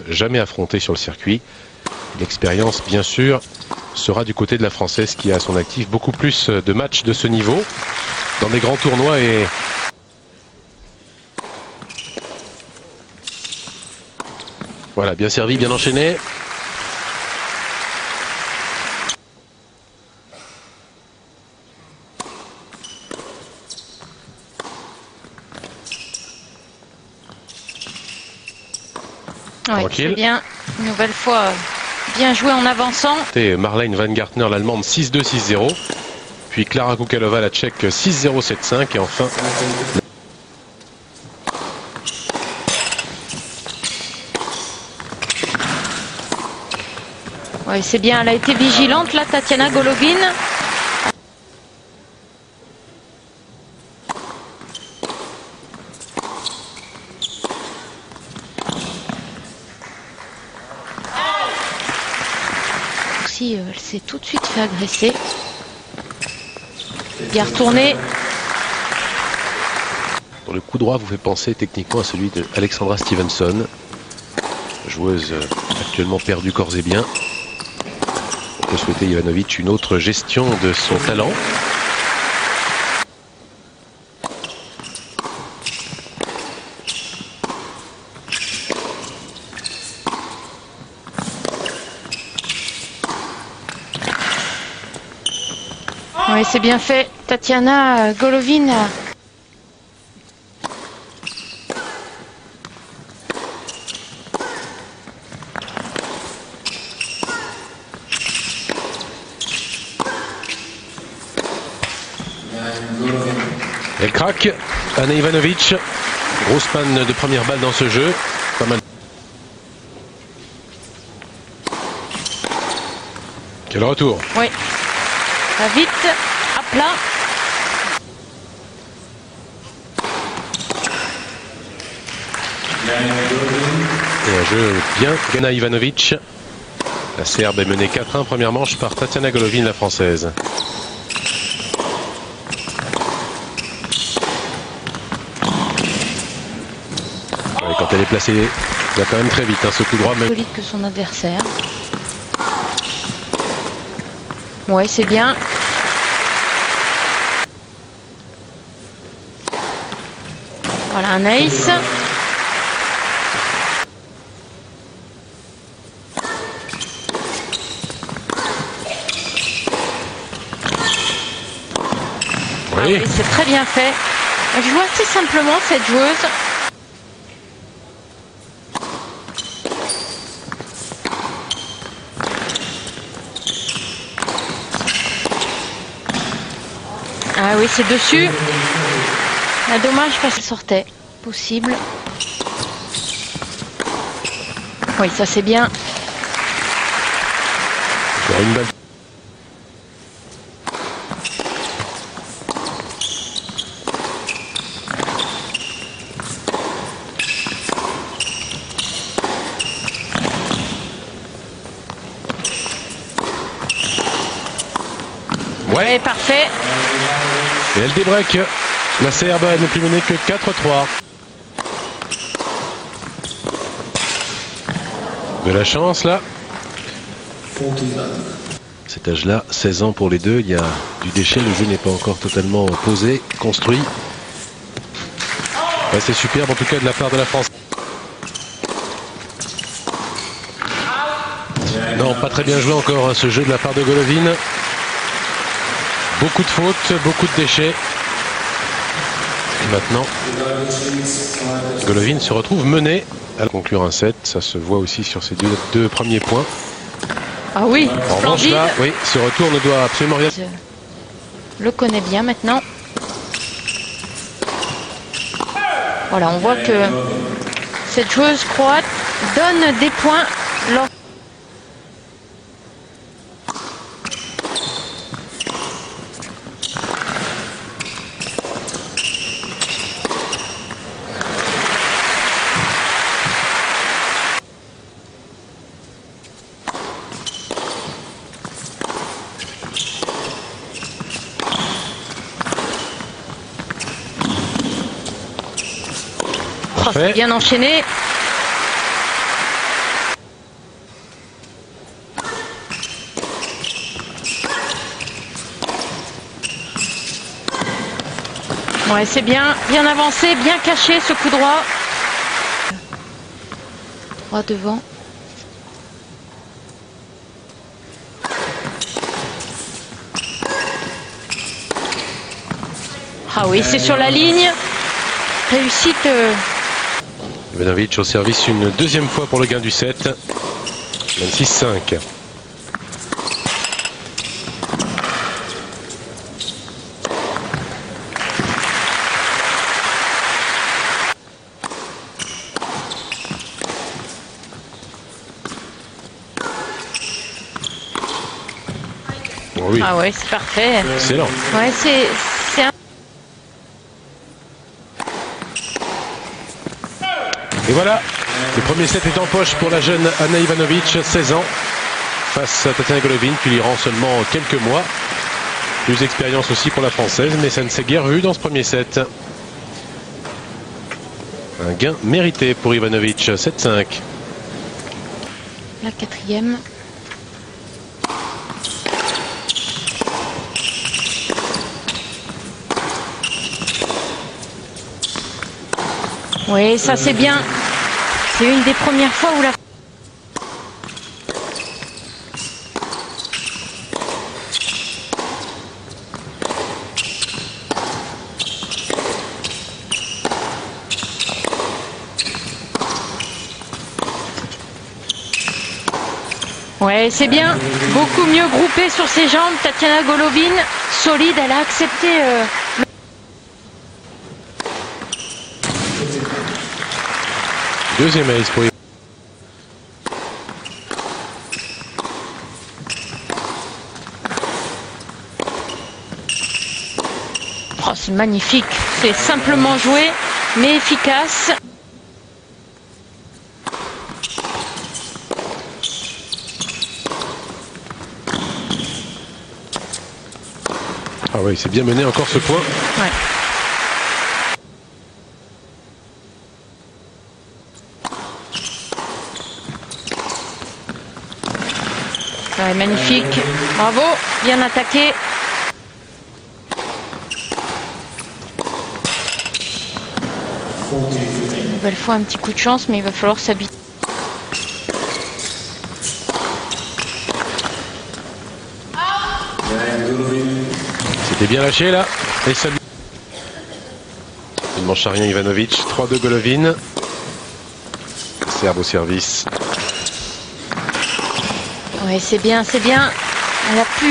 jamais affronté sur le circuit. L'expérience, bien sûr, sera du côté de la Française qui a à son actif beaucoup plus de matchs de ce niveau dans des grands tournois. Et voilà, bien servi, bien enchaîné. Oui, c'est bien. Une nouvelle fois, bien joué en avançant. Et Marlene Van Gartner, l'allemande, 6-2, 6-0. Puis Klara Kukalova, la tchèque, 6-0, 7-5. Et enfin... Oui, c'est bien. Elle a été vigilante, là, Tatiana Golovin. Elle s'est tout de suite fait agresser. Bien retourné. Le coup droit vous fait penser techniquement à celui d'Alexandra Stevenson, joueuse actuellement perdue corps et biens. On peut souhaiter Ivanovic une autre gestion de son talent. Oui, c'est bien fait. Tatiana Golovin. Elle craque. Ane Ivanovic. Grosse panne de première balle dans ce jeu. Pas mal. Quel retour. Oui. Va vite, à plat. Et un jeu bien. Gana Ivanovic. La Serbe est menée 4-1 première manche par Tatiana Golovin, la Française. Et quand elle est placée, il va quand même très vite, hein, ce coup droit. Plus solide que son adversaire. Oui, c'est bien. Voilà un ace. Oui, c'est très bien fait. Elle joue assez simplement, cette joueuse. Ah oui, c'est dessus. Ah, dommage parce qu'elle sortait. Possible. Oui, ça c'est bien. encore une balle. Ouais, parfait. Et elle débreak. La Serbe n'est plus menée que 4-3. De la chance là. Cet âge-là, 16 ans pour les deux, il y a du déchet, le jeu n'est pas encore totalement posé, construit. Ouais, c'est superbe en tout cas de la part de la France. Non, pas très bien joué encore hein, ce jeu de la part de Golovin. Beaucoup de fautes, beaucoup de déchets. Et maintenant, Golovin se retrouve menée à conclure un set. Ça se voit aussi sur ses deux premiers points. Ah oui, en revanche là, oui, ce retour ne doit absolument rien. Je le connais bien maintenant. Voilà, on voit que cette joueuse croate donne des points lors. Bien enchaîné. Ouais, c'est bien avancé, bien caché ce coup droit. Droit devant. Ah oui, c'est sur la ligne. Réussite. Ivanovic au service une deuxième fois pour le gain du set. 26-5. Oui. Ah ouais, c'est parfait. Excellent. Ouais, c'est un... Et voilà, le premier set est en poche pour la jeune Ana Ivanovic, 16 ans, face à Tatiana Golovin, qui lui rend seulement quelques mois. Plus d'expérience aussi pour la Française, mais ça ne s'est guère vu dans ce premier set. Un gain mérité pour Ivanovic, 7-5. La quatrième. Oui, ça c'est bien. C'est une des premières fois où la... Ouais, c'est bien. Beaucoup mieux groupé sur ses jambes. Tatiana Golovin, solide, elle a accepté... Deuxième ace pour Oh, c'est magnifique. C'est simplement joué, mais efficace. Ah oui, c'est bien mené encore ce point. Ouais. Ouais, magnifique. Bravo, bien attaqué. Une nouvelle fois un petit coup de chance, mais il va falloir s'habituer. C'était bien lâché là. Et ça lui... Il ne mange à rien Ivanovic. 3-2 Golovin. Serbe au service. Ouais, c'est bien, c'est bien. Elle a pu...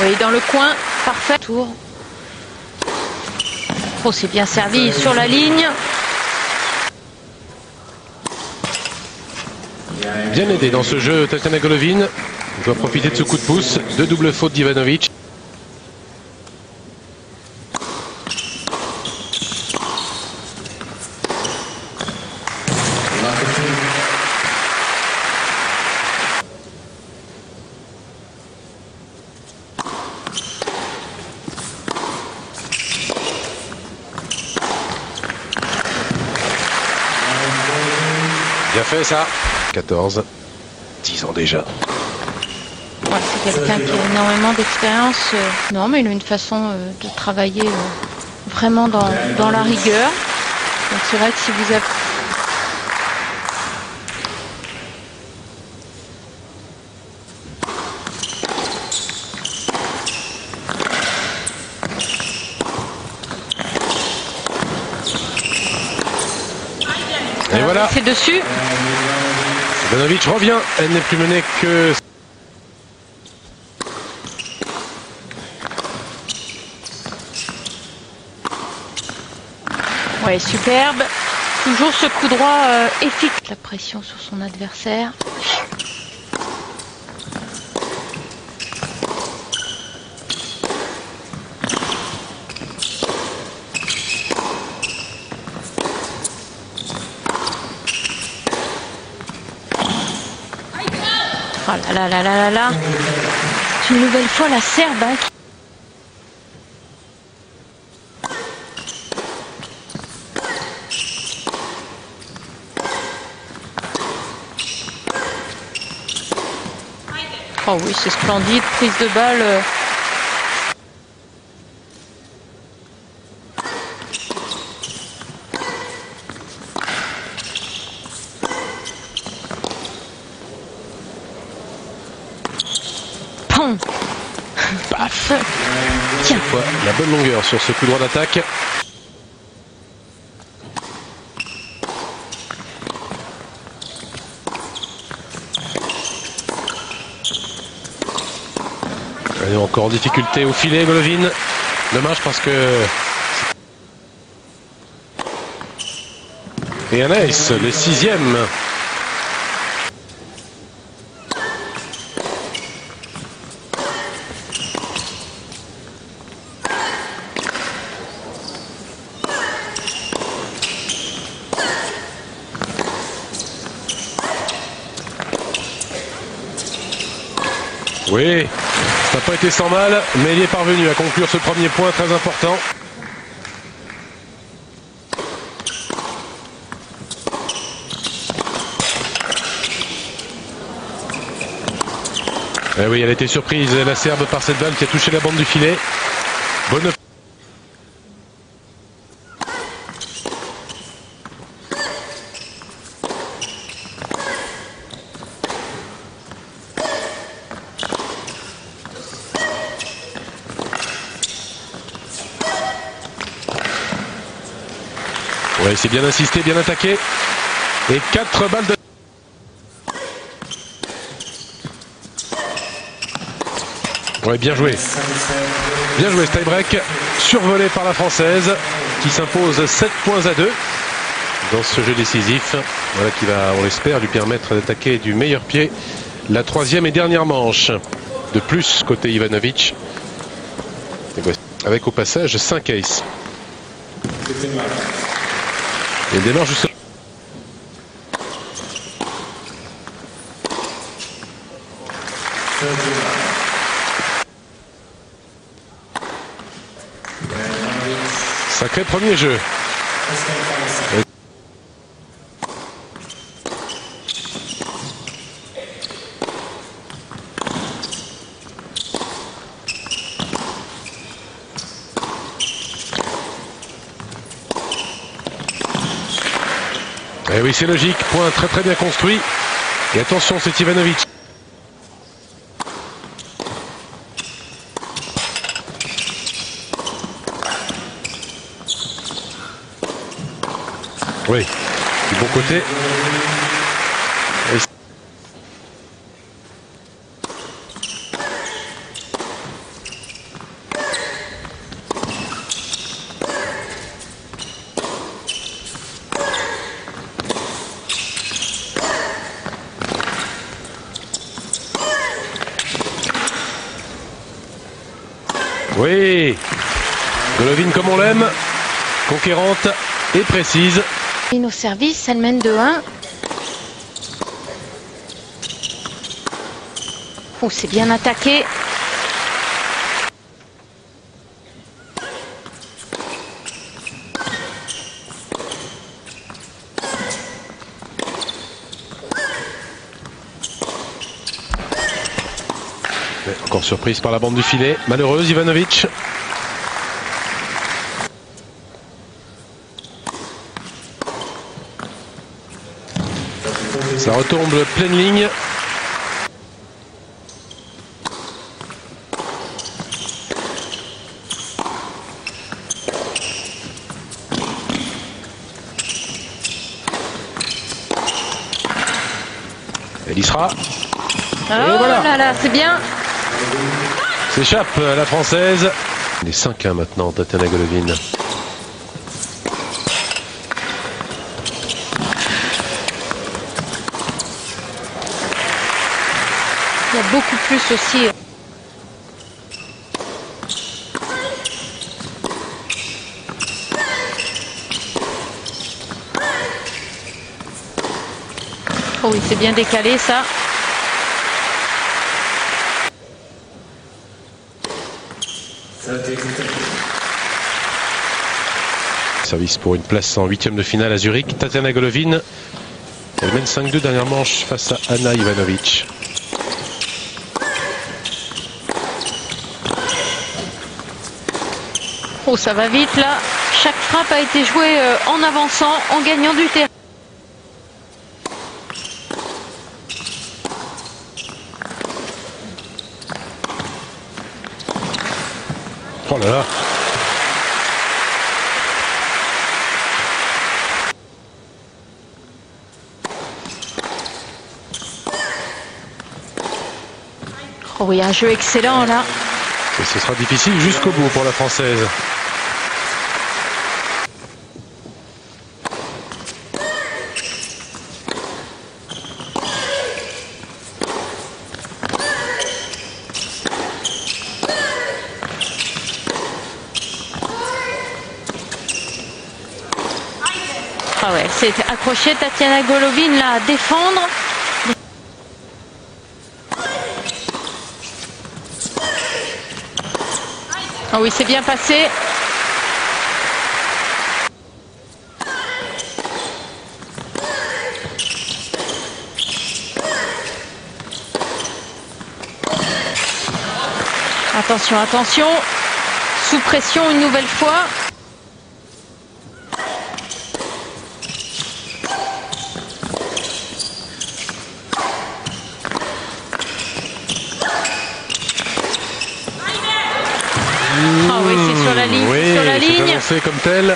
Oui, dans le coin, parfait. Tour. Oh, c'est bien servi sur la ligne. Bien aidé dans ce jeu, Tatiana Golovin. Il doit profiter de ce coup de pouce. Deux doubles fautes d'Ivanovic. Bien fait ça. 14. 10 ans déjà. Ouais, c'est quelqu'un qui a énormément d'expérience. Non, mais il a une façon de travailler vraiment dans la rigueur. Donc c'est vrai que si vous avez... Et voilà. C'est dessus. Ivanovic revient. Elle n'est plus menée que... Ouais, superbe. Toujours ce coup droit efficace. La pression sur son adversaire. Oh là là là là là là. C'est une nouvelle fois la Serbe qui... Oh oui, c'est splendide, prise de balle. Pam. Paf. Tiens. La bonne longueur sur ce coup droit d'attaque. Elle est encore en difficulté au filet, Golovin. Dommage parce que... Et un ace, le 6e. Oui, ça n'a pas été sans mal, mais il est parvenu à conclure ce premier point très important. Eh oui, elle a été surprise, la Serbe, par cette balle qui a touché la bande du filet. Bonne... Ouais, c'est bien insisté, bien attaqué. Et 4 balles de... Ouais, bien joué. Bien joué ce tie-break, survolé par la Française, qui s'impose 7 points à 2 dans ce jeu décisif. Voilà qui va, on l'espère, lui permettre d'attaquer du meilleur pied la 3e et dernière manche. De plus, côté Ivanovic. Avec au passage 5 aces. Il démarre juste. Sacré premier jeu. Et oui, c'est logique. Point très très bien construit. Et attention, c'est Ivanovic. Oui, du bon côté. Et... Oui, Golovin comme on l'aime, conquérante et précise. Au service, elle mène de 1. Oh, c'est bien attaqué. Encore surprise par la bande du filet. Malheureuse, Ivanovic. Ça retombe pleine ligne. Elle y sera. Oh voilà. Là là, c'est bien. S'échappe la Française. Il est 5-1 maintenant, Tatiana Golovin. Il y a beaucoup plus aussi. Oh oui, c'est bien décalé ça. Service pour une place en 8e de finale à Zurich. Tatiana Golovin. Elle mène 5-2 dernière manche face à Ana Ivanovic. Oh, ça va vite là. Chaque frappe a été jouée en avançant, en gagnant du terrain. Oh là là. Oh oui, un jeu excellent là. Et ce sera difficile jusqu'au bout pour la Française. Ah ouais, c'est accroché Tatiana Golovin là à défendre. Ah oui, c'est bien passé. Attention, attention. Sous pression une nouvelle fois. Ah oui, c'est sur la ligne. Oui, sur la ligne. c'est annoncé comme tel.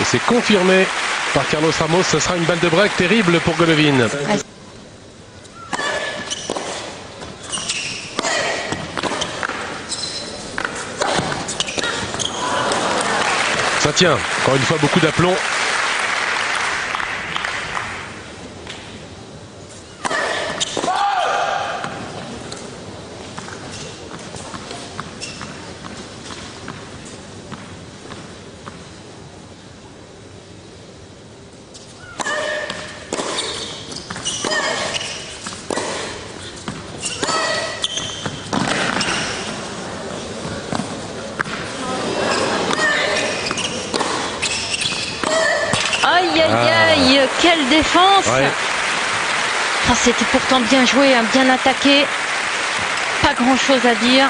Et c'est confirmé par Carlos Ramos. Ce sera une balle de break terrible pour Golovin. Ah. Ça tient. Encore une fois, beaucoup d'aplomb. Aïe, aïe, aïe, quelle défense! Ouais. Ah, c'était pourtant bien joué, hein, bien attaqué. Pas grand chose à dire.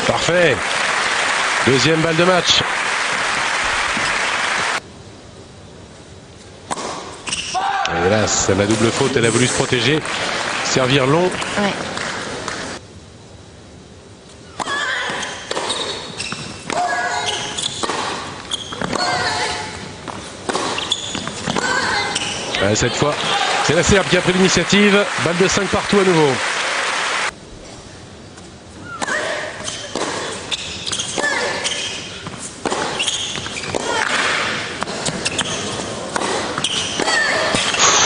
Parfait. Deuxième balle de match. Et hélas, la double faute, elle a voulu se protéger. Servir long. Ouais. Cette fois, c'est la Serbe qui a pris l'initiative. Balle de 5 partout à nouveau.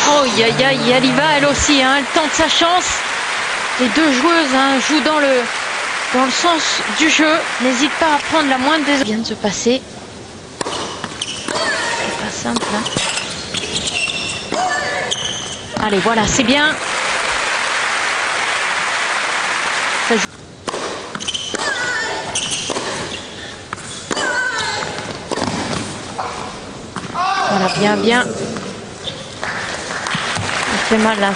Oh, aïe, aïe, elle y va elle aussi, hein, elle tente sa chance. Les deux joueuses hein, jouent dans le sens du jeu. N'hésite pas à prendre la moindre des... vient de se passer. C'est pas simple. Hein. Allez, voilà, c'est bien. Ça joue. Voilà, bien, bien. Ça fait mal là.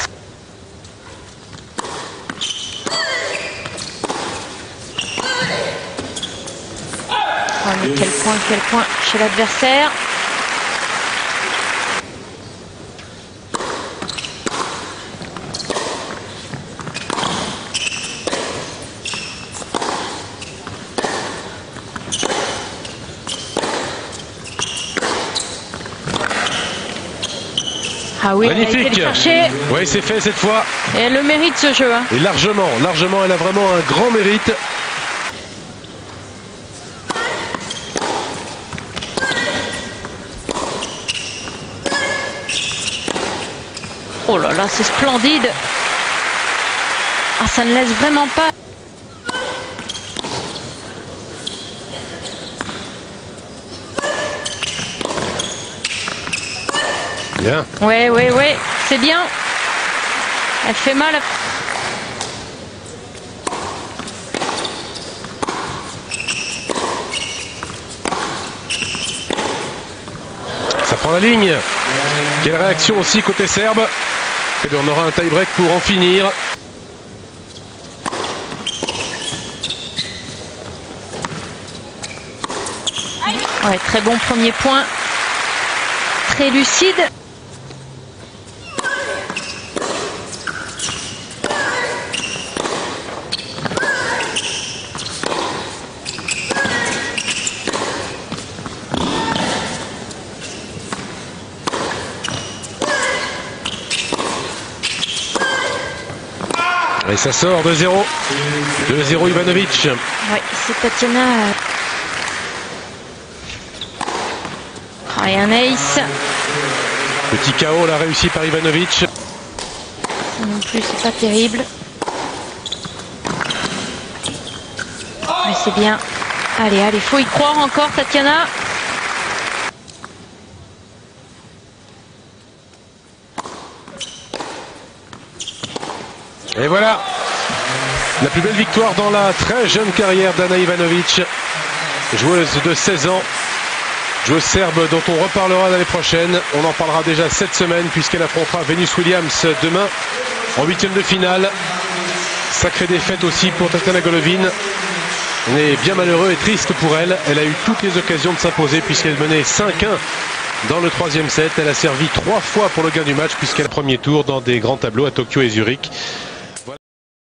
Oh, mais quel point chez l'adversaire. Ah oui, magnifique. elle a été le chercher. Oui, c'est fait cette fois. Et elle le mérite ce jeu. Hein. Et largement, largement, elle a vraiment un grand mérite. Oh là là, c'est splendide. Ah, ça ne laisse vraiment pas. Bien. Ouais, ouais, ouais, c'est bien. Elle fait mal. Ça prend la ligne. Quelle réaction aussi côté serbe. Et on aura un tie-break pour en finir. Ouais, très bon premier point. Très lucide. Et ça sort 2-0. 2-0 Ivanovic. Ouais, c'est Tatiana. Et un ace. Petit KO là réussi par Ivanovic. Ça non plus, c'est pas terrible. Mais c'est bien. Allez, allez, faut y croire encore, Tatiana. Et voilà, la plus belle victoire dans la très jeune carrière d'Ana Ivanovic, joueuse de 16 ans, joueuse serbe dont on reparlera l'année prochaine. On en parlera déjà cette semaine puisqu'elle affrontera Venus Williams demain en 8e de finale. Sacrée défaite aussi pour Tatiana Golovin. On est bien malheureux et triste pour elle. Elle a eu toutes les occasions de s'imposer puisqu'elle menait 5-1 dans le 3e set. Elle a servi 3 fois pour le gain du match puisqu'elle a le premier tour dans des grands tableaux à Tokyo et Zurich.